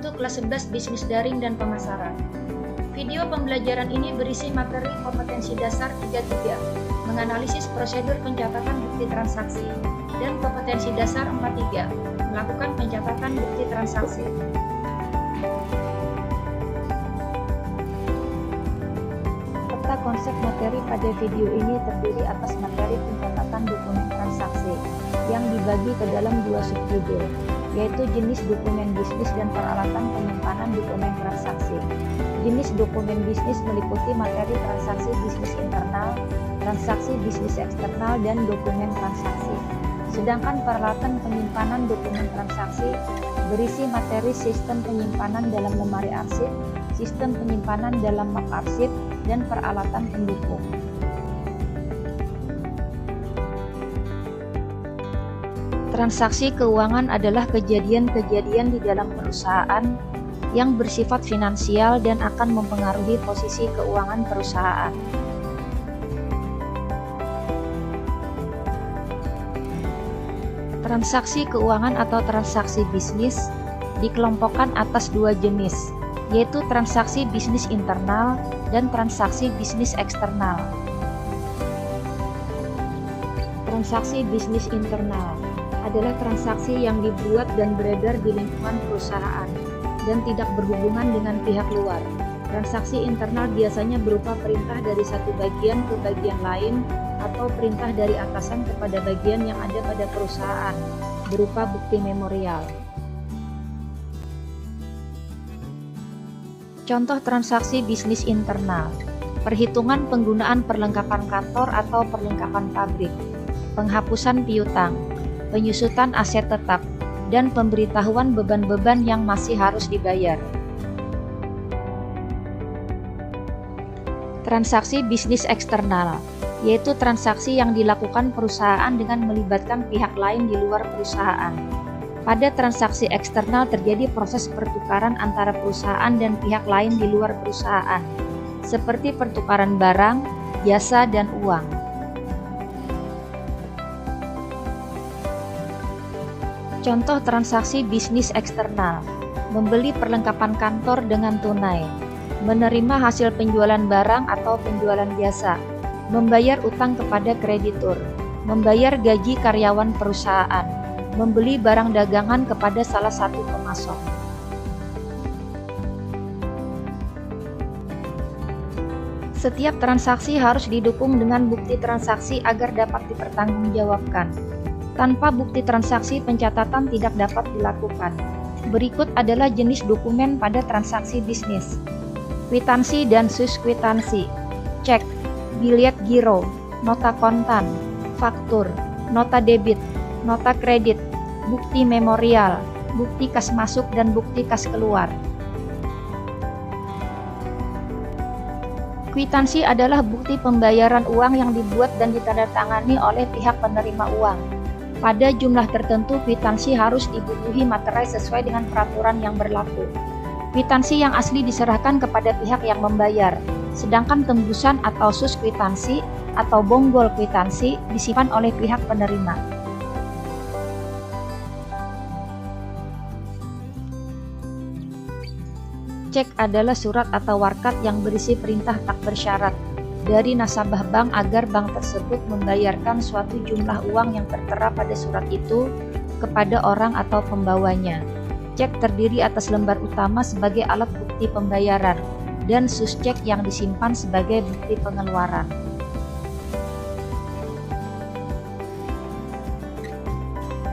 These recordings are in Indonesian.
untuk kelas 11 bisnis daring dan pemasaran. Video pembelajaran ini berisi materi kompetensi dasar 33, menganalisis prosedur pencatatan bukti transaksi, dan kompetensi dasar 43, melakukan pencatatan bukti transaksi. Peta konsep materi pada video ini terdiri atas materi pencatatan dokumen transaksi, yang dibagi ke dalam dua subjudul, yaitu jenis dokumen bisnis dan peralatan penyimpanan dokumen transaksi. Jenis dokumen bisnis meliputi materi transaksi bisnis internal, transaksi bisnis eksternal, dan dokumen transaksi. Sedangkan peralatan penyimpanan dokumen transaksi berisi materi sistem penyimpanan dalam lemari arsip, sistem penyimpanan dalam map arsip, dan peralatan pendukung. Transaksi keuangan adalah kejadian-kejadian di dalam perusahaan yang bersifat finansial dan akan mempengaruhi posisi keuangan perusahaan. Transaksi keuangan atau transaksi bisnis dikelompokkan atas dua jenis, yaitu transaksi bisnis internal dan transaksi bisnis eksternal. Transaksi bisnis internal adalah transaksi yang dibuat dan beredar di lingkungan perusahaan dan tidak berhubungan dengan pihak luar. Transaksi internal biasanya berupa perintah dari satu bagian ke bagian lain atau perintah dari atasan kepada bagian yang ada pada perusahaan, berupa bukti memorial. Contoh transaksi bisnis internal: perhitungan penggunaan perlengkapan kantor atau perlengkapan pabrik, penghapusan piutang, penyusutan aset tetap, dan pemberitahuan beban-beban yang masih harus dibayar. Transaksi bisnis eksternal, yaitu transaksi yang dilakukan perusahaan dengan melibatkan pihak lain di luar perusahaan. Pada transaksi eksternal terjadi proses pertukaran antara perusahaan dan pihak lain di luar perusahaan, seperti pertukaran barang, jasa, dan uang. Contoh transaksi bisnis eksternal: membeli perlengkapan kantor dengan tunai, menerima hasil penjualan barang atau penjualan jasa, membayar utang kepada kreditur, membayar gaji karyawan perusahaan, membeli barang dagangan kepada salah satu pemasok. Setiap transaksi harus didukung dengan bukti transaksi agar dapat dipertanggungjawabkan. Tanpa bukti transaksi, pencatatan tidak dapat dilakukan. Berikut adalah jenis dokumen pada transaksi bisnis: kwitansi dan suskwitansi, cek, biliet giro, nota kontan, faktur, nota debit, nota kredit, bukti memorial, bukti kas masuk dan bukti kas keluar. Kwitansi adalah bukti pembayaran uang yang dibuat dan ditandatangani oleh pihak penerima uang. Pada jumlah tertentu, kwitansi harus dibubuhi materai sesuai dengan peraturan yang berlaku. Kwitansi yang asli diserahkan kepada pihak yang membayar, sedangkan tembusan atau suskwitansi atau bonggol kwitansi disimpan oleh pihak penerima. Cek adalah surat atau warkat yang berisi perintah tak bersyarat dari nasabah bank agar bank tersebut membayarkan suatu jumlah uang yang tertera pada surat itu kepada orang atau pembawanya. Cek terdiri atas lembar utama sebagai alat bukti pembayaran dan suscek yang disimpan sebagai bukti pengeluaran.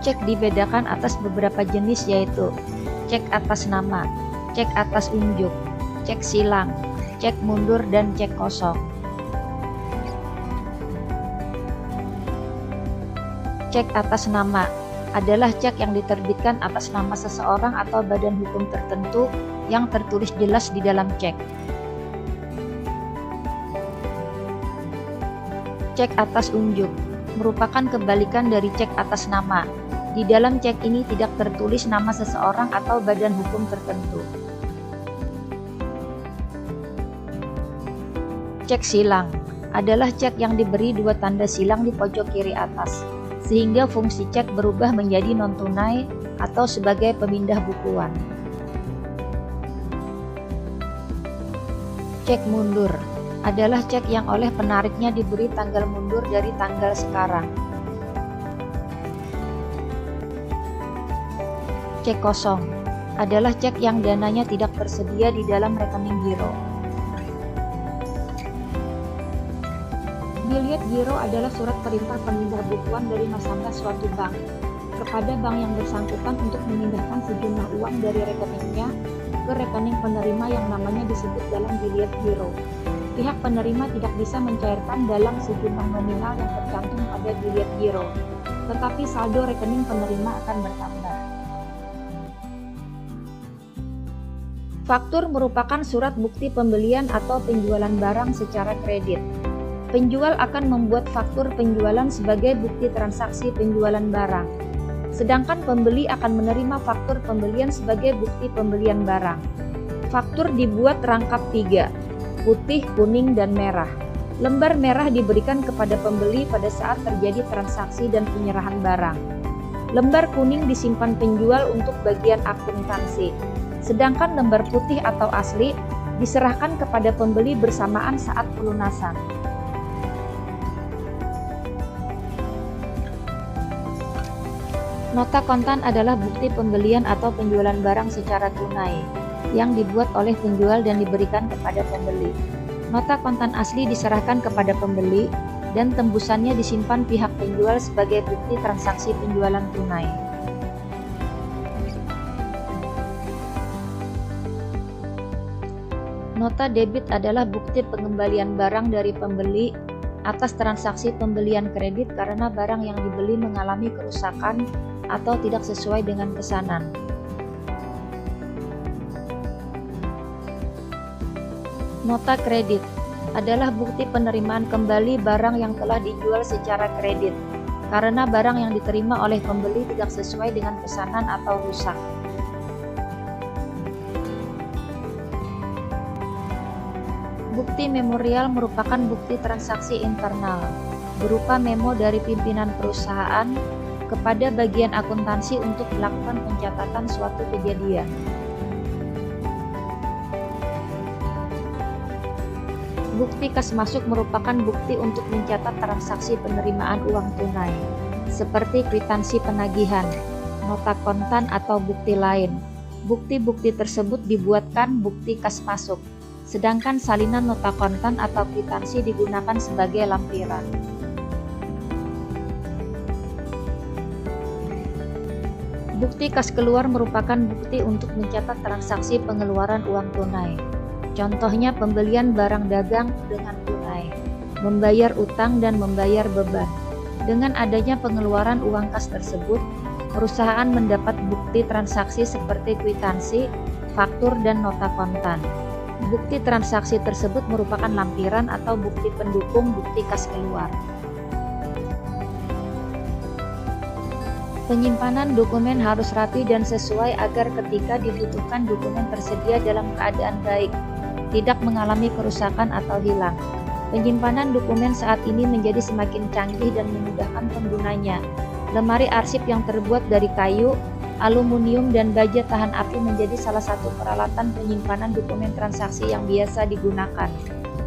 Cek dibedakan atas beberapa jenis, yaitu cek atas nama, cek atas unjuk, cek silang, cek mundur, dan cek kosong. Cek atas nama adalah cek yang diterbitkan atas nama seseorang atau badan hukum tertentu yang tertulis jelas di dalam cek. Cek atas unjuk merupakan kebalikan dari cek atas nama. Di dalam cek ini tidak tertulis nama seseorang atau badan hukum tertentu. Cek silang adalah cek yang diberi dua tanda silang di pojok kiri atas, sehingga fungsi cek berubah menjadi non-tunai atau sebagai pemindah bukuan. Cek mundur adalah cek yang oleh penariknya diberi tanggal mundur dari tanggal sekarang. Cek kosong adalah cek yang dananya tidak tersedia di dalam rekening giro. Biliet giro adalah surat perintah pemindah bukuan dari nasabah suatu bank kepada bank yang bersangkutan untuk memindahkan sejumlah uang dari rekeningnya ke rekening penerima yang namanya disebut dalam biliet giro. Pihak penerima tidak bisa mencairkan dalam sejumlah nominal yang tercantum pada biliet giro, tetapi saldo rekening penerima akan bertambah. Faktur merupakan surat bukti pembelian atau penjualan barang secara kredit. Penjual akan membuat faktur penjualan sebagai bukti transaksi penjualan barang, sedangkan pembeli akan menerima faktur pembelian sebagai bukti pembelian barang. Faktur dibuat rangkap 3, putih, kuning, dan merah. Lembar merah diberikan kepada pembeli pada saat terjadi transaksi dan penyerahan barang. Lembar kuning disimpan penjual untuk bagian akuntansi, sedangkan lembar putih atau asli diserahkan kepada pembeli bersamaan saat pelunasan. Nota kontan adalah bukti pembelian atau penjualan barang secara tunai yang dibuat oleh penjual dan diberikan kepada pembeli. Nota kontan asli diserahkan kepada pembeli dan tembusannya disimpan pihak penjual sebagai bukti transaksi penjualan tunai. Nota debit adalah bukti pengembalian barang dari pembeli atas transaksi pembelian kredit karena barang yang dibeli mengalami kerusakan atau tidak sesuai dengan pesanan. Nota kredit adalah bukti penerimaan kembali barang yang telah dijual secara kredit karena barang yang diterima oleh pembeli tidak sesuai dengan pesanan atau rusak. Bukti memorial merupakan bukti transaksi internal berupa memo dari pimpinan perusahaan kepada bagian akuntansi untuk melakukan pencatatan suatu kejadian. Bukti kas masuk merupakan bukti untuk mencatat transaksi penerimaan uang tunai, seperti kwitansi penagihan, nota kontan, atau bukti lain. Bukti-bukti tersebut dibuatkan bukti kas masuk, sedangkan salinan nota kontan atau kwitansi digunakan sebagai lampiran. Bukti kas keluar merupakan bukti untuk mencatat transaksi pengeluaran uang tunai. Contohnya pembelian barang dagang dengan tunai, membayar utang, dan membayar beban. Dengan adanya pengeluaran uang kas tersebut, perusahaan mendapat bukti transaksi seperti kwitansi, faktur, dan nota kontan. Bukti transaksi tersebut merupakan lampiran atau bukti pendukung bukti kas keluar. Penyimpanan dokumen harus rapi dan sesuai agar ketika dibutuhkan dokumen tersedia dalam keadaan baik, tidak mengalami kerusakan atau hilang. Penyimpanan dokumen saat ini menjadi semakin canggih dan memudahkan penggunanya. Lemari arsip yang terbuat dari kayu, aluminium, dan baja tahan api menjadi salah satu peralatan penyimpanan dokumen transaksi yang biasa digunakan.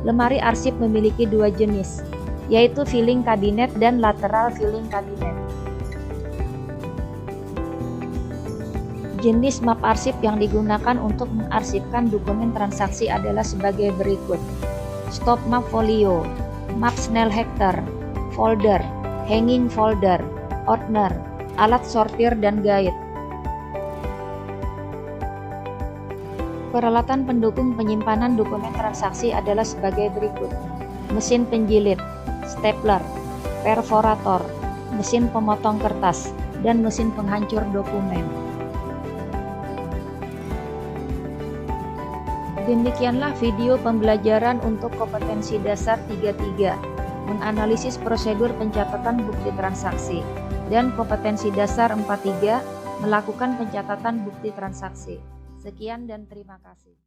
Lemari arsip memiliki 2 jenis, yaitu filing cabinet dan lateral filing cabinet. Jenis map arsip yang digunakan untuk mengarsipkan dokumen transaksi adalah sebagai berikut: stop map folio, map Snellhector, folder, hanging folder, opener, alat sortir, dan guide. Peralatan pendukung penyimpanan dokumen transaksi adalah sebagai berikut: mesin penjilid, stapler, perforator, mesin pemotong kertas, dan mesin penghancur dokumen. Demikianlah video pembelajaran untuk kompetensi dasar 33, menganalisis prosedur pencatatan bukti transaksi, dan kompetensi dasar 43, melakukan pencatatan bukti transaksi. Sekian dan terima kasih.